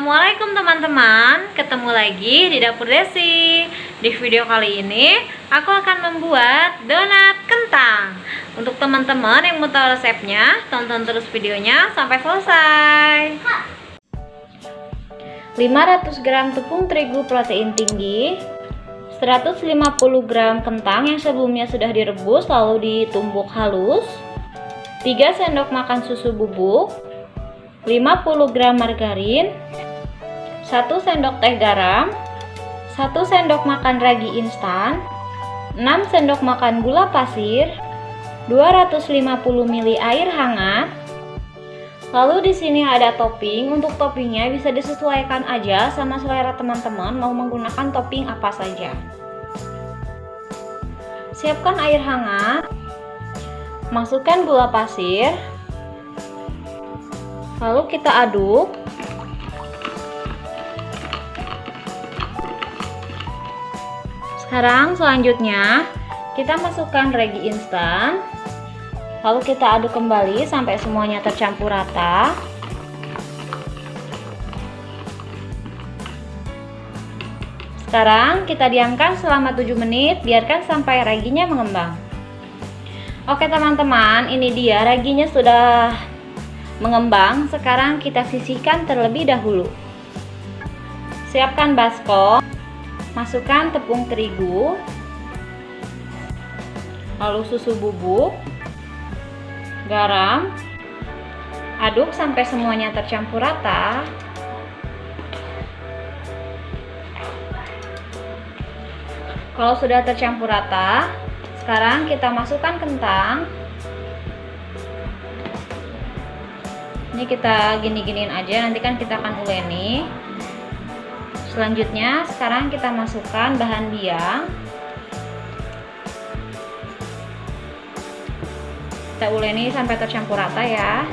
Assalamualaikum teman-teman, ketemu lagi di Dapur Desi. Di video kali ini aku akan membuat donat kentang. Untuk teman-teman yang mau tahu resepnya, tonton terus videonya sampai selesai. 500 gram tepung terigu protein tinggi, 150 gram kentang yang sebelumnya sudah direbus lalu ditumbuk halus, 3 sendok makan susu bubuk, 50 gram margarin, 1 sendok teh garam, 1 sendok makan ragi instan, 6 sendok makan gula pasir, 250 ml air hangat. Lalu di sini ada topping. Untuk toppingnya bisa disesuaikan aja sama selera teman-teman mau menggunakan topping apa saja. Siapkan air hangat, masukkan gula pasir, lalu kita aduk. Sekarang selanjutnya kita masukkan ragi instan, lalu kita aduk kembali sampai semuanya tercampur rata. Sekarang kita diamkan selama 7 menit, biarkan sampai raginya mengembang. Oke teman-teman, ini dia raginya sudah mengembang. Sekarang kita sisihkan terlebih dahulu. Siapkan baskom, masukkan tepung terigu, lalu susu bubuk, garam, aduk sampai semuanya tercampur rata. Kalau sudah tercampur rata, sekarang kita masukkan kentang. Ini kita gini-giniin aja, nanti kan kita akan uleni. Selanjutnya sekarang kita masukkan bahan biang. Kita uleni sampai tercampur rata ya.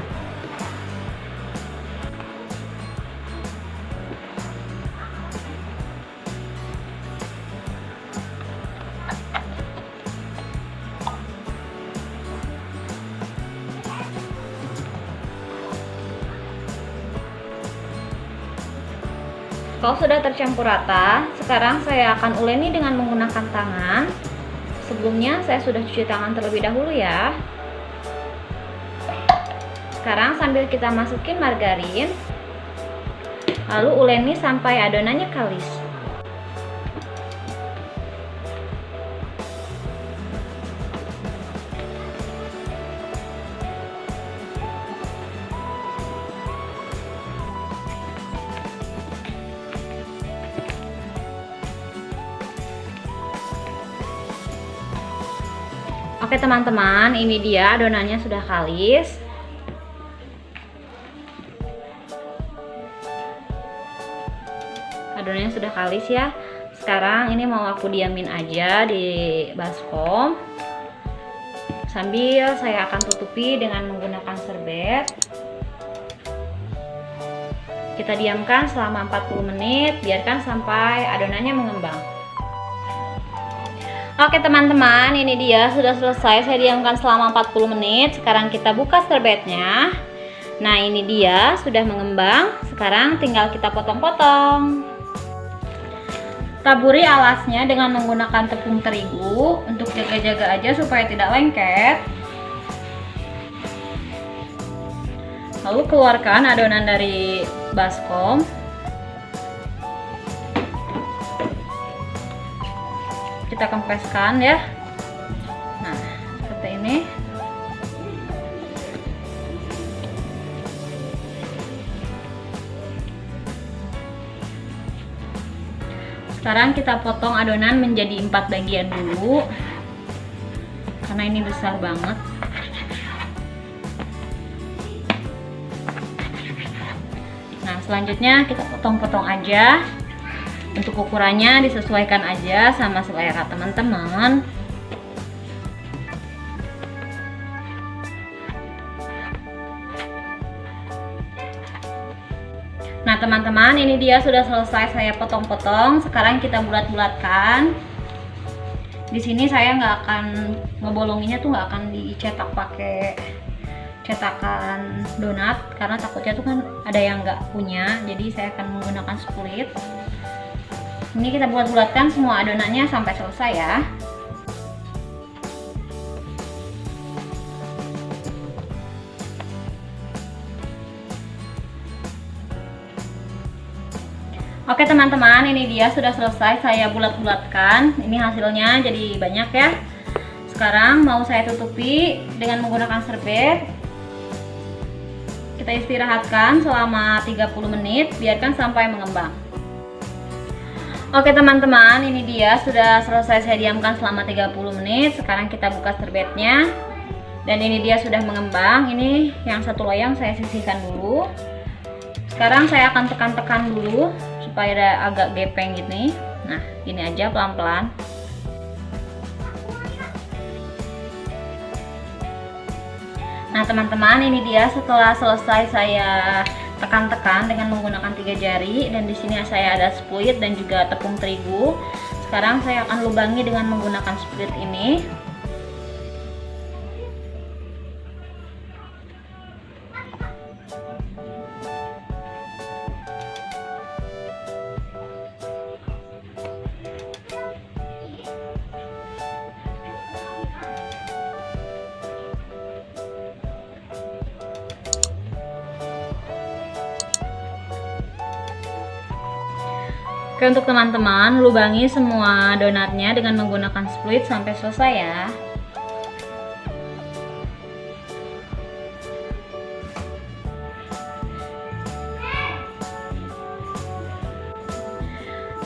Kalau sudah tercampur rata, sekarang saya akan uleni dengan menggunakan tangan. Sebelumnya saya sudah cuci tangan terlebih dahulu ya. Sekarang sambil kita masukin margarin, lalu uleni sampai adonannya kalis. Oke teman-teman, ini dia adonannya sudah kalis. Adonannya sudah kalis ya. Sekarang ini mau aku diamin aja di baskom. Sambil saya akan tutupi dengan menggunakan serbet. Kita diamkan selama 40 menit, biarkan sampai adonannya mengembang. Oke teman-teman, ini dia sudah selesai, saya diamkan selama 40 menit. Sekarang kita buka serbetnya. Nah ini dia sudah mengembang. Sekarang tinggal kita potong-potong. Taburi alasnya dengan menggunakan tepung terigu untuk jaga-jaga aja supaya tidak lengket. Lalu keluarkan adonan dari baskom. Kita kempeskan ya. Nah, seperti ini. Sekarang kita potong adonan menjadi 4 bagian dulu. Karena ini besar banget. Nah, selanjutnya kita potong-potong aja. Untuk ukurannya disesuaikan aja sama selera teman-teman. Nah teman-teman, ini dia sudah selesai saya potong-potong. Sekarang kita bulat-bulatkan. Di sini saya nggak akan ngebolonginnya tuh nggak akan dicetak pakai cetakan donat karena takutnya tuh kan ada yang nggak punya, jadi saya akan menggunakan split. Ini kita bulat-bulatkan semua adonannya sampai selesai ya. Oke teman-teman, ini dia sudah selesai saya bulat-bulatkan. Ini hasilnya jadi banyak ya. Sekarang mau saya tutupi dengan menggunakan serbet. Kita istirahatkan selama 30 menit, biarkan sampai mengembang. Oke teman-teman, ini dia sudah selesai saya diamkan selama 30 menit. Sekarang kita buka serbetnya. Dan ini dia sudah mengembang. Ini yang satu loyang saya sisihkan dulu. Sekarang saya akan tekan-tekan dulu supaya ada agak gepeng gini. Nah, gini aja pelan-pelan. Nah, teman-teman, ini dia setelah selesai saya tekan-tekan dengan menggunakan 3 jari, dan di sini saya ada split dan juga tepung terigu. Sekarang saya akan lubangi dengan menggunakan split ini. Oke, untuk teman-teman, lubangi semua donatnya dengan menggunakan split sampai selesai ya.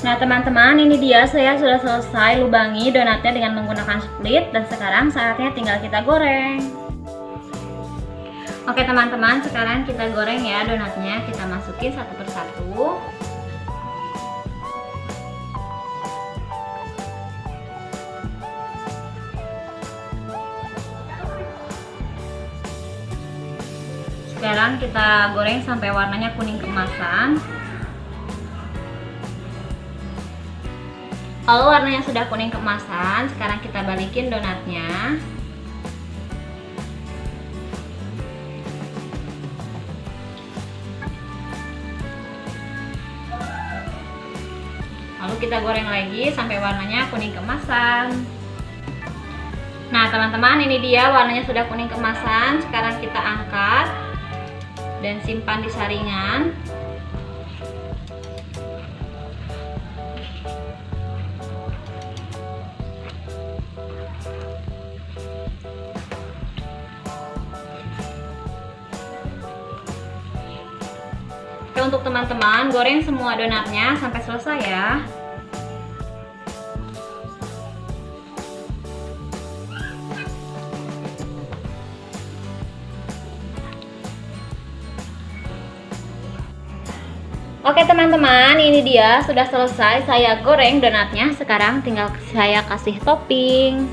Nah teman-teman, ini dia saya sudah selesai lubangi donatnya dengan menggunakan split, dan sekarang saatnya tinggal kita goreng. Oke teman-teman, sekarang kita goreng ya donatnya. Kita masukin satu persatu. Sekarang kita goreng sampai warnanya kuning keemasan. Kalau warnanya sudah kuning keemasan, sekarang kita balikin donatnya. Lalu kita goreng lagi sampai warnanya kuning keemasan. Nah teman-teman, ini dia warnanya sudah kuning keemasan. Sekarang kita angkat dan simpan di saringan. Oke, untuk teman-teman, goreng semua donatnya sampai selesai ya. Oke teman-teman, ini dia sudah selesai saya goreng donatnya. Sekarang tinggal saya kasih topping.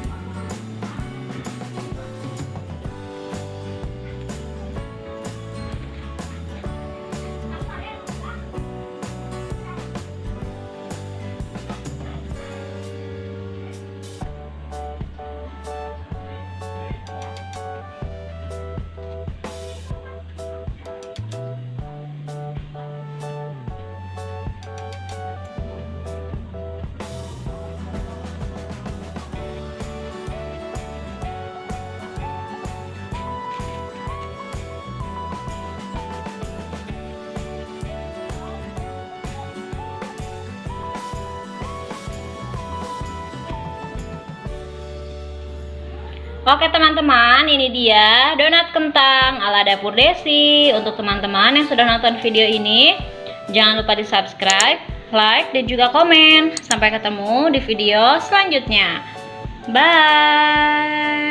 Oke teman-teman, ini dia donat kentang ala dapur Desi. Untuk teman-teman yang sudah nonton video ini, jangan lupa di subscribe, like, dan juga komen. Sampai ketemu di video selanjutnya. Bye.